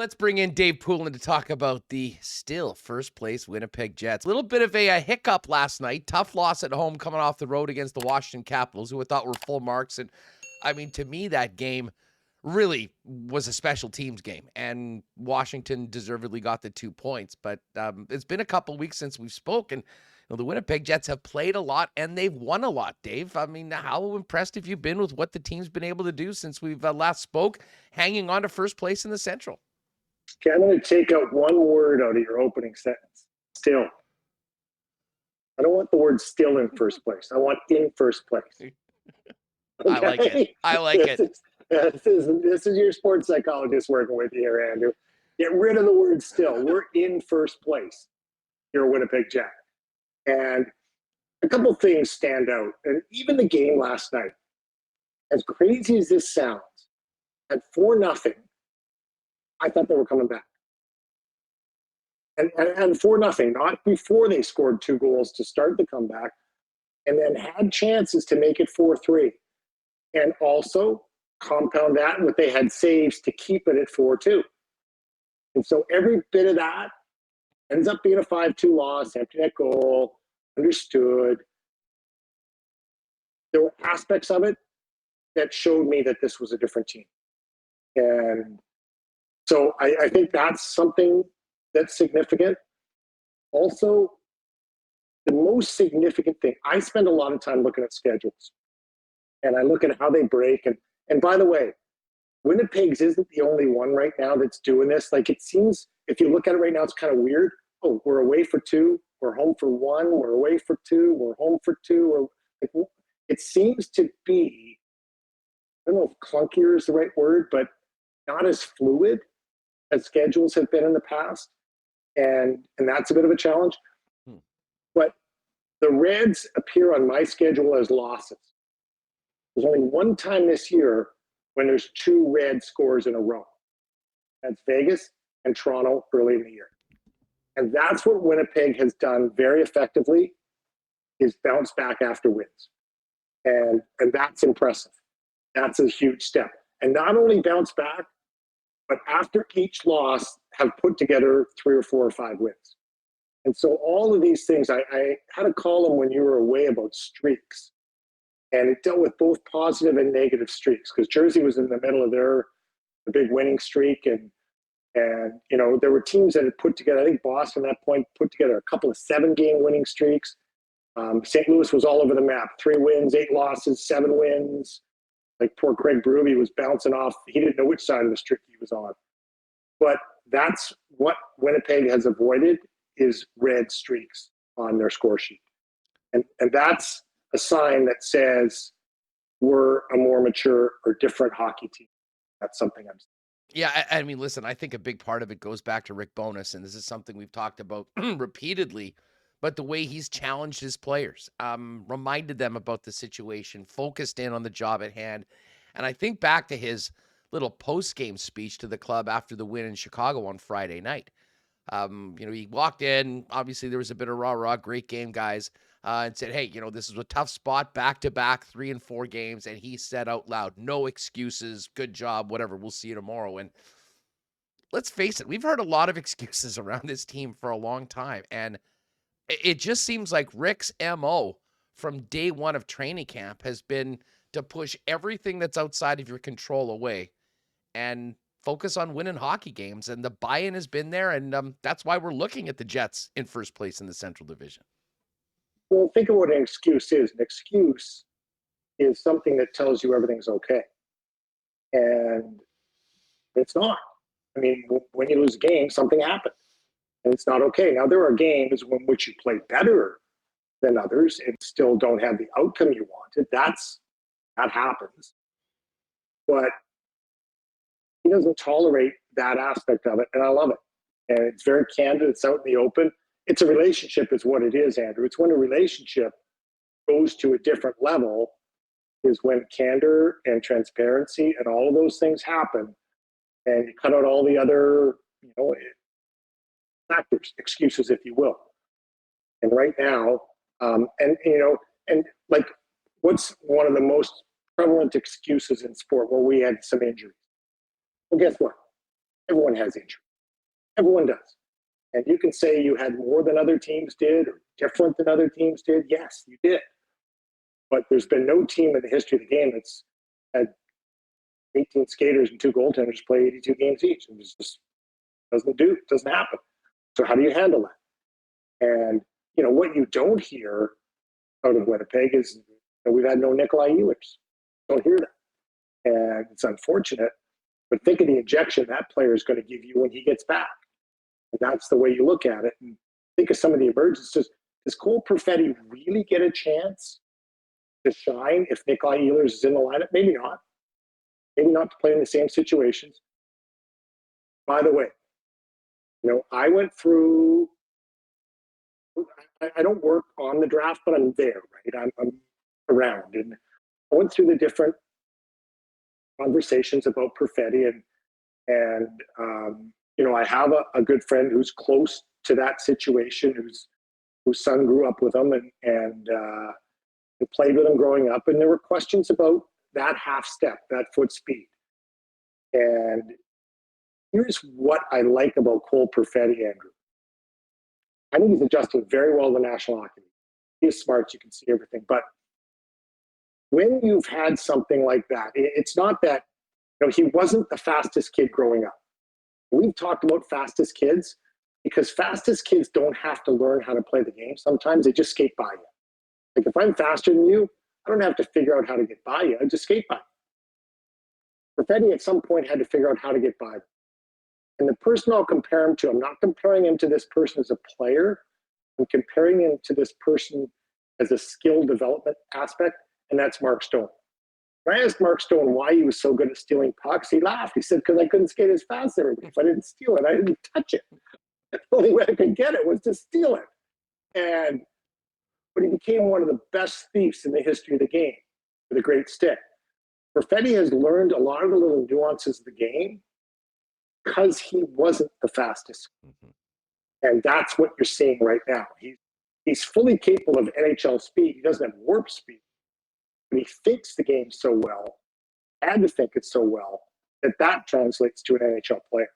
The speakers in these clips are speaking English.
Let's bring in Dave Poulin to talk about the still first place Winnipeg Jets. A little bit of a hiccup last night. Tough loss at home coming off the road against the Washington Capitals, who I thought were full marks. And I mean, to me, that game really was a special teams game. And Washington deservedly got the 2 points. But it's been a couple weeks since we've spoken. The Winnipeg Jets have played a lot and they've won a lot, Dave. I mean, how impressed have you been with what the team's been able to do since we've last spoke, hanging on to first place in the Central? Okay, I'm going to take out one word out of your opening sentence. Still. I don't want the word still in first place. I want in first place. Okay? I like it. I like it. This is your sports psychologist working with you here, Andrew. Get rid of the word still. We're in first place. You're a Winnipeg Jet. And a couple things stand out. And even the game last night, as crazy as this sounds, at 4-0, I thought they were coming back. And 4-0, not before they scored 2 goals to start the comeback, and then had chances to make it 4-3. And also compound that with they had saves to keep it at 4-2. And so every bit of that ends up being a 5-2 loss, empty net goal, understood. There were aspects of it that showed me that this was a different team. And so I think that's something that's significant. Also, the most significant thing, I spend a lot of time looking at schedules. And I look at how they break. And by the way, Winnipeg's isn't the only one right now that's doing this. Like, it seems, if you look at it right now, it's kind of weird. Oh, we're away for 2, we're home for 1, we're away for 2, we're home for 2. Or it seems to be, I don't know if clunkier is the right word, but not as fluid as schedules have been in the past. And that's a bit of a challenge. But the Reds appear on my schedule as losses. There's only one time this year when there's 2 red scores in a row. That's Vegas and Toronto early in the year. And that's what Winnipeg has done very effectively, is bounce back after wins. And that's impressive. That's a huge step. And not only bounce back, but after each loss have put together 3 or 4 or 5 wins. And so all of these things, I had a column when you were away about streaks. And it dealt with both positive and negative streaks, because Jersey was in the middle of the big winning streak. And there were teams that had put together, I think Boston at that point put together a couple of 7-game winning streaks. St. Louis was all over the map. 3 wins, 8 losses, 7 wins. Like poor Craig Berube was bouncing off. He didn't know which side of the streak he was on. But that's what Winnipeg has avoided, is red streaks on their score sheet. And that's a sign that says we're a more mature or different hockey team. That's something I'm saying. Yeah, I mean, listen, I think a big part of it goes back to Rick Bowness, and this is something we've talked about repeatedly, but the way he's challenged his players, reminded them about the situation, focused in on the job at hand. And I think back to his little post-game speech to the club after the win in Chicago on Friday night. He walked in, obviously there was a bit of rah-rah, great game, guys, and said, hey, this is a tough spot, back-to-back 3 and 4 games. And he said out loud, no excuses, good job, whatever, we'll see you tomorrow. And let's face it, we've heard a lot of excuses around this team for a long time. And it just seems like Rick's MO from day one of training camp has been to push everything that's outside of your control away and focus on winning hockey games. And the buy-in has been there, and that's why we're looking at the Jets in first place in the Central Division. Well, think of what an excuse is. An excuse is something that tells you everything's okay. And it's not. I mean, when you lose a game, something happened. And it's not okay. Now, there are games in which you play better than others and still don't have the outcome you wanted. That happens. But he doesn't tolerate that aspect of it, and I love it. And it's very candid. It's out in the open. It's a relationship is what it is, Andrew. It's when a relationship goes to a different level is when candor and transparency and all of those things happen, and you cut out all the other, factors, excuses, if you will. And right now, what's one of the most prevalent excuses in sport? Well, we had some injuries. Well, guess what? Everyone has injury. Everyone does. And you can say you had more than other teams did or different than other teams did. Yes, you did. But there's been no team in the history of the game that's had 18 skaters and 2 goaltenders play 82 games each. It just doesn't happen. So how do you handle that? And, what you don't hear out of Winnipeg is that we've had no Nikolaj Ehlers. Don't hear that. And it's unfortunate, but think of the injection that player is going to give you when he gets back. And that's the way you look at it. And think of some of the emergences. Does Cole Perfetti really get a chance to shine if Nikolaj Ehlers is in the lineup? Maybe not. Maybe not to play in the same situations. By the way, I went through, I don't work on the draft, but I'm there, right? I'm around. And I went through the different conversations about Perfetti and I have a good friend who's close to that situation, whose son grew up with him and played with him growing up. And there were questions about that half step, that foot speed. And here's what I like about Cole Perfetti, Andrew. I think he's adjusting very well to the National Hockey League. He's smart, you can see everything. But when you've had something like that, it's not that, he wasn't the fastest kid growing up. We've talked about fastest kids because fastest kids don't have to learn how to play the game. Sometimes they just skate by you. Like if I'm faster than you, I don't have to figure out how to get by you. I just skate by you. Perfetti at some point had to figure out how to get by. And the person I'll compare him to, I'm not comparing him to this person as a player. I'm comparing him to this person as a skill development aspect, and that's Mark Stone. When I asked Mark Stone why he was so good at stealing pucks, he laughed. He said, because I couldn't skate as fast as everybody. If I didn't steal it, I didn't touch it. The only way I could get it was to steal it. But he became one of the best thieves in the history of the game with a great stick. Perfetti has learned a lot of the little nuances of the game because he wasn't the fastest. Mm-hmm. And that's what you're seeing right now. He's fully capable of NHL speed. He doesn't have warp speed. But he thinks the game so well, and to think it so well, that translates to an NHL player.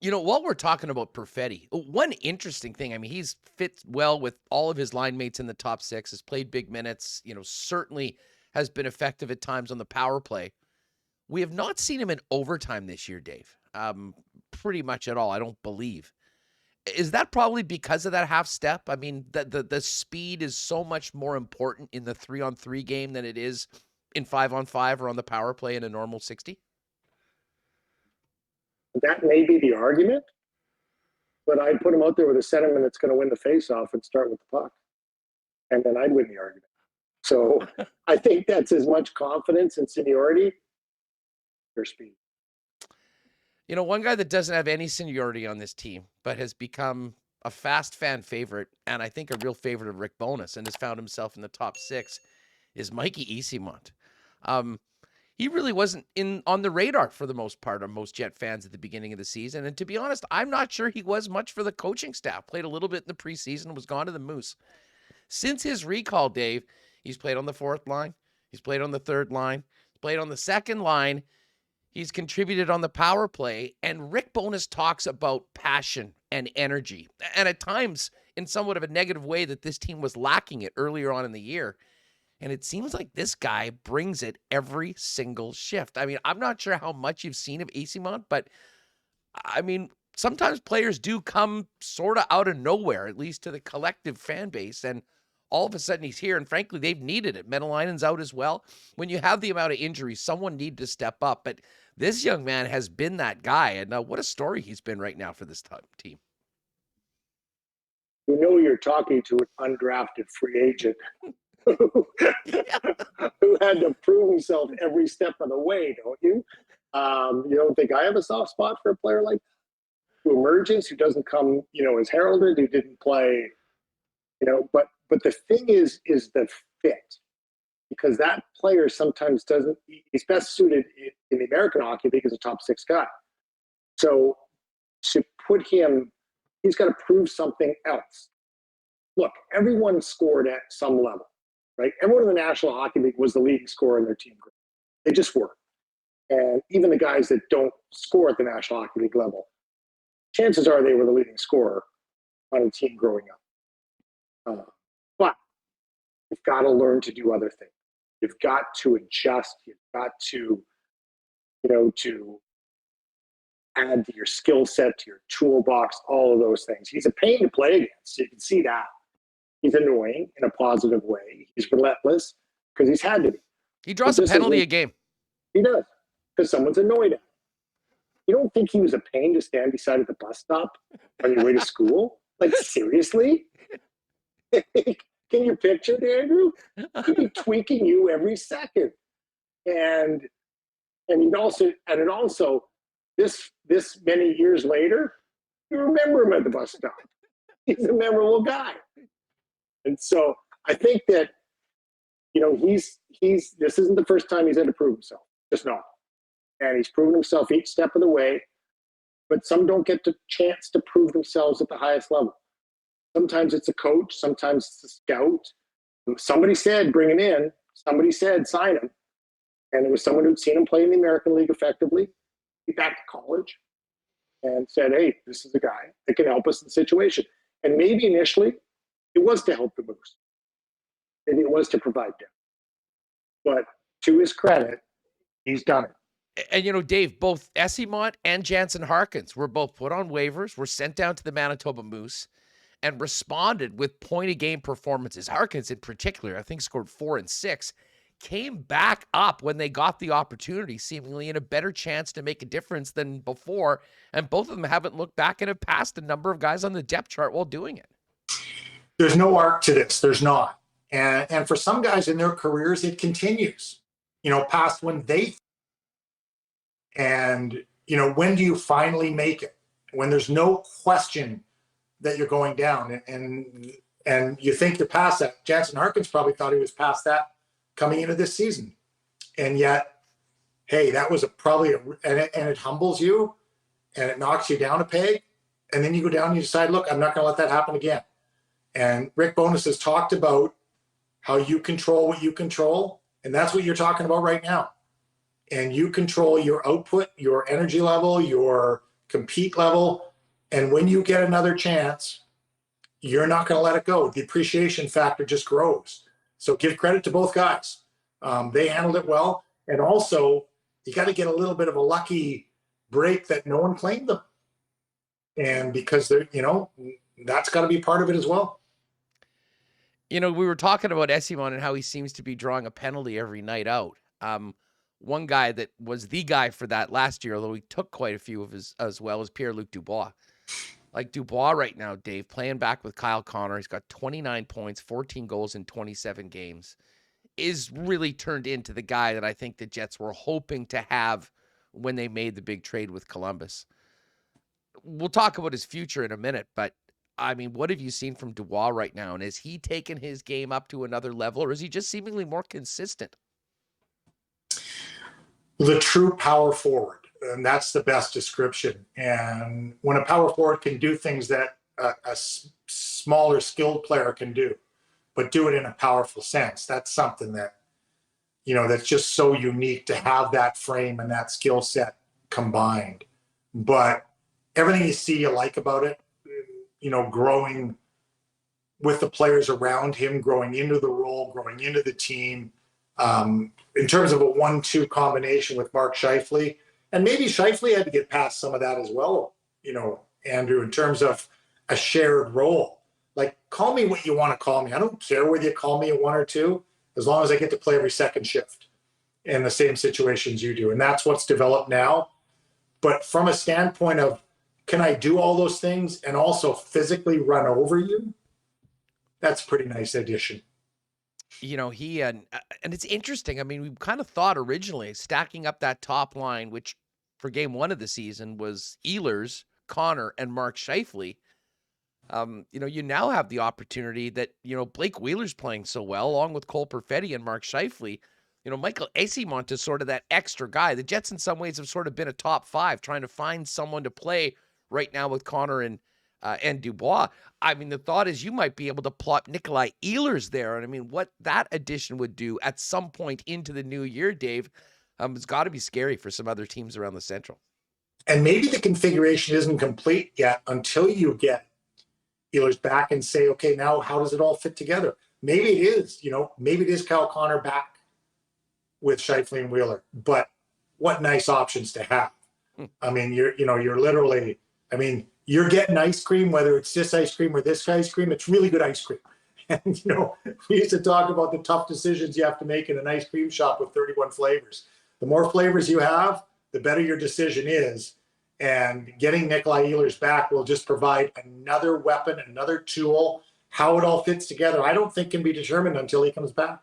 While we're talking about Perfetti, one interesting thing, he's fit well with all of his line mates in the top 6, has played big minutes, certainly has been effective at times on the power play. We have not seen him in overtime this year, Dave, pretty much at all, I don't believe. Is that probably because of that half step? The speed is so much more important in the 3-on-3 game than it is in 5-on-5 or on the power play in a normal 60? That may be the argument, but I'd put him out there with a centerman that's going to win the faceoff and start with the puck. And then I'd win the argument. So I think that's as much confidence and seniority or speed. One guy that doesn't have any seniority on this team, but has become a fast fan favorite, and I think a real favorite of Rick Bowness, and has found himself in the top 6, is Mikey Eyssimont. He really wasn't on the radar for the most part of most Jet fans at the beginning of the season. And to be honest, I'm not sure he was much for the coaching staff. Played a little bit in the preseason, was gone to the Moose. Since his recall, Dave, he's played on the 4th line. He's played on the 3rd line. He's played on the 2nd line. He's contributed on the power play. And Rick Bowness talks about passion and energy. And at times, in somewhat of a negative way, that this team was lacking it earlier on in the year. And it seems like this guy brings it every single shift. I'm not sure how much you've seen of Eyssimont, but sometimes players do come sort of out of nowhere, at least to the collective fan base. And all of a sudden he's here. And frankly, they've needed it. Menelainen's out as well. When you have the amount of injuries, someone needs to step up. But this young man has been that guy. And what a story he's been right now for this team. You're talking to an undrafted free agent. Who had to prove himself every step of the way, don't you? You don't think I have a soft spot for a player like that? Who emergence, who doesn't come, as heralded, who didn't play, but the thing is the fit. Because that player sometimes doesn't, he's best suited in the American Hockey League as a top 6 guy. So to put him, he's got to prove something else. Look, everyone scored at some level. Right? Everyone in the National Hockey League was the leading scorer in their team group. They just were. And even the guys that don't score at the National Hockey League level chances are they were the leading scorer on a team growing up. But you've got to learn to do other things. You've got to adjust. You've got to, to add to your skill set, to your toolbox, all of those things. He's a pain to play against. You can see that. He's annoying in a positive way. He's relentless because he's had to be. He draws a penalty a game. He does, because someone's annoyed at him. You don't think he was a pain to stand beside at the bus stop on your way to school? Like, seriously? Can you picture it, Andrew? He'd be tweaking you every second. And it also, this many years later, you remember him at the bus stop. He's a memorable guy. And so I think that, this isn't the first time he's had to prove himself. Just not. And he's proven himself each step of the way. But some don't get the chance to prove themselves at the highest level. Sometimes it's a coach. Sometimes it's a scout. Somebody said, bring him in. Somebody said, sign him. And it was someone who'd seen him play in the American League effectively, be back to college, and said, hey, this is a guy that can help us in the situation. And maybe initially it was to help the Moose. And it was to provide depth. But to his credit, he's done it. And, Dave, both Eyssimont and Jansen Harkins were both put on waivers, were sent down to the Manitoba Moose, and responded with point-a-game performances. Harkins, in particular, I think scored 4 and 6, came back up when they got the opportunity, seemingly in a better chance to make a difference than before. And both of them haven't looked back and have passed a number of guys on the depth chart while doing it. There's no arc to this. There's not. And for some guys in their careers, it continues, past when they. And, when do you finally make it? When there's no question that you're going down, and you think you're past that. Jansen Harkins probably thought he was past that coming into this season. And yet, hey, that was and it humbles you and it knocks you down a peg. And then you go down and you decide, look, I'm not going to let that happen again. And Rick Bowness has talked about how you control what you control. And that's what you're talking about right now. And you control your output, your energy level, your compete level. And when you get another chance, you're not going to let it go. The appreciation factor just grows. So give credit to both guys. They handled it well. And also, you got to get a little bit of a lucky break that no one claimed them. And because they're, that's got to be part of it as well. We were talking about Eyssimont and how he seems to be drawing a penalty every night out. One guy that was the guy for that last year, although he took quite a few of his as well, as Pierre-Luc Dubois. Like Dubois right now, Dave, playing back with Kyle Connor. He's got 29 points, 14 goals in 27 games. Is really turned into the guy that I think the Jets were hoping to have when they made the big trade with Columbus. We'll talk about his future in a minute, but I mean, what have you seen from Dubois right now? And has he taken his game up to another level, or is he just seemingly more consistent? The true power forward, and that's the best description. And when a power forward can do things that a smaller skilled player can do, but do it in a powerful sense, that's something that, that's just so unique to have that frame and that skill set combined. But everything you see, you like about it, growing with the players around him, growing into the role, growing into the team. In terms of a 1-2 combination with Mark Scheifele, and maybe Scheifele had to get past some of that as well, Andrew, in terms of a shared role. Like, call me what you want to call me. I don't care whether you call me a 1 or 2, as long as I get to play every second shift in the same situations you do. And that's what's developed now. But from a standpoint of, can I do all those things and also physically run over you? That's a pretty nice addition. He and it's interesting. I mean, we kind of thought originally stacking up that top line, which for game 1 of the season was Ehlers, Connor, and Mark Scheifele. You now have the opportunity that, Blake Wheeler's playing so well, along with Cole Perfetti and Mark Scheifele. Mikey Eyssimont is sort of that extra guy. The Jets in some ways have sort of been a top 5, trying to find someone to play right now with Connor and Dubois. I mean, the thought is you might be able to plot Nikolaj Ehlers there. And I mean, what that addition would do at some point into the new year, Dave, it's got to be scary for some other teams around the Central. And maybe the configuration isn't complete yet until you get Ehlers back and say, okay, now how does it all fit together? Maybe it is, maybe it is Kyle Connor back with Scheifele and Wheeler, but what nice options to have. I mean, you're literally, you're getting ice cream, whether it's this ice cream or this ice cream, it's really good ice cream. And, we used to talk about the tough decisions you have to make in an ice cream shop with 31 flavors. The more flavors you have, the better your decision is. And getting Nikolaj Ehlers back will just provide another weapon, another tool. How it all fits together, I don't think can be determined until he comes back.